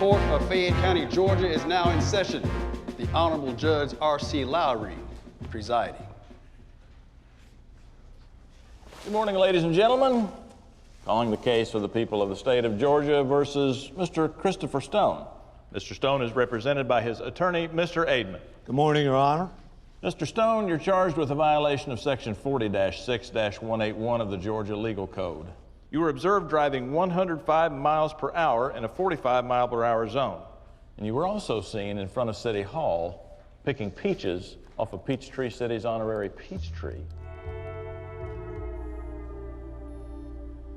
Court of Fayette County, Georgia is now in session. The Honorable Judge R.C. Lowry presiding. Good morning, ladies and gentlemen. Calling the case of the people of the state of Georgia versus Mr. Christopher Stone. Mr. Stone is represented by his attorney, Mr. Aidman. Good morning, Your Honor. Mr. Stone, you're charged with a violation of Section 40-6-181 of the Georgia Legal Code. You were observed driving 105 miles per hour in a 45 mile per hour zone. And you were also seen in front of City Hall picking peaches off of Peachtree City's honorary peach tree.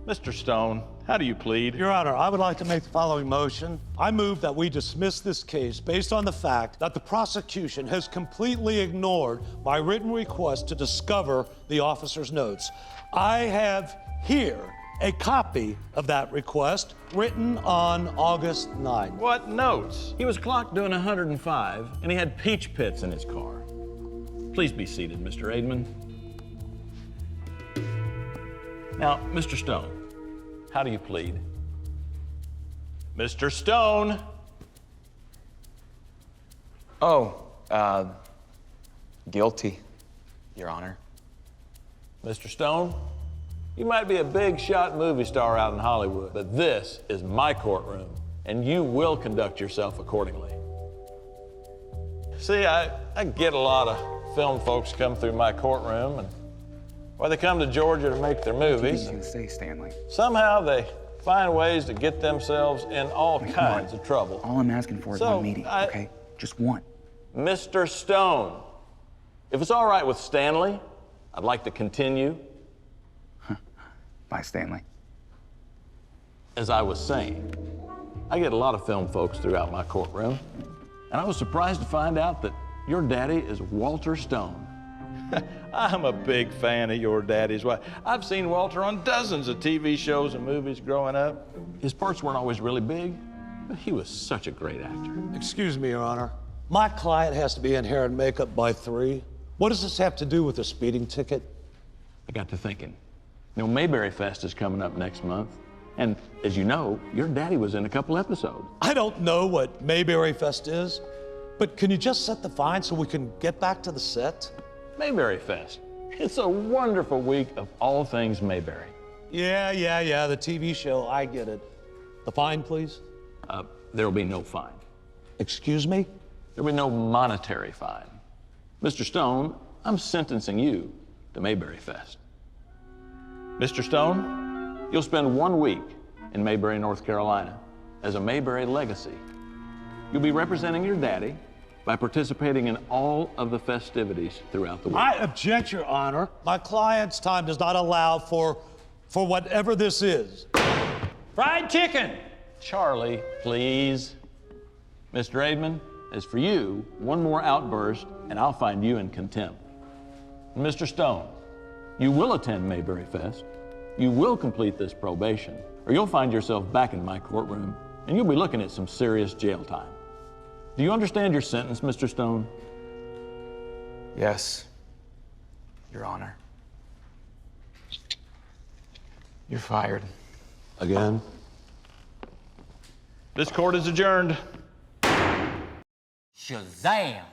Mr. Stone, how do you plead? Your Honor, I would like to make the following motion. I move that we dismiss this case based on the fact that the prosecution has completely ignored my written request to discover the officer's notes. I have here a copy of that request written on August 9th. What notes? He was clocked doing 105, and he had peach pits in his car. Please be seated, Mr. Aidman. Now, Mr. Stone, how do you plead? Mr. Stone! Guilty, Your Honor. Mr. Stone, you might be a big shot movie star out in Hollywood, but this is my courtroom, and you will conduct yourself accordingly. See, I get a lot of film folks come through my courtroom, and well, they come to Georgia to make their movies. What did you say, Stanley? Somehow they find ways to get themselves in all kinds of trouble. All I'm asking for is one meeting, okay? Just one. Mr. Stone, if it's all right with Stanley, I'd like to continue. Bye, Stanley. As I was saying, I get a lot of film folks throughout my courtroom, and I was surprised to find out that your daddy is Walter Stone. I'm a big fan of your daddy's wife. I've seen Walter on dozens of TV shows and movies growing up. His parts weren't always really big, but he was such a great actor. Excuse me, Your Honor. My client has to be in hair and makeup by 3. What does this have to do with a speeding ticket? I got to thinking. You know, Mayberry Fest is coming up next month. And as you know, your daddy was in a couple episodes. I don't know what Mayberry Fest is, but can you just set the fine so we can get back to the set? Mayberry Fest. It's a wonderful week of all things Mayberry. Yeah, the TV show, I get it. The fine, please? There will be no fine. Excuse me? There will be no monetary fine. Mr. Stone, I'm sentencing you to Mayberry Fest. Mr. Stone, you'll spend 1 week in Mayberry, North Carolina as a Mayberry legacy. You'll be representing your daddy by participating in all of the festivities throughout the week. I object, Your Honor. My client's time does not allow for whatever this is. Fried chicken! Charlie, please. Mr. Aidman, as for you, one more outburst and I'll find you in contempt. Mr. Stone, you will attend Mayberry Fest. You will complete this probation, or you'll find yourself back in my courtroom and you'll be looking at some serious jail time. Do you understand your sentence, Mr. Stone? Yes, Your Honor. You're fired. Again? This court is adjourned. Shazam!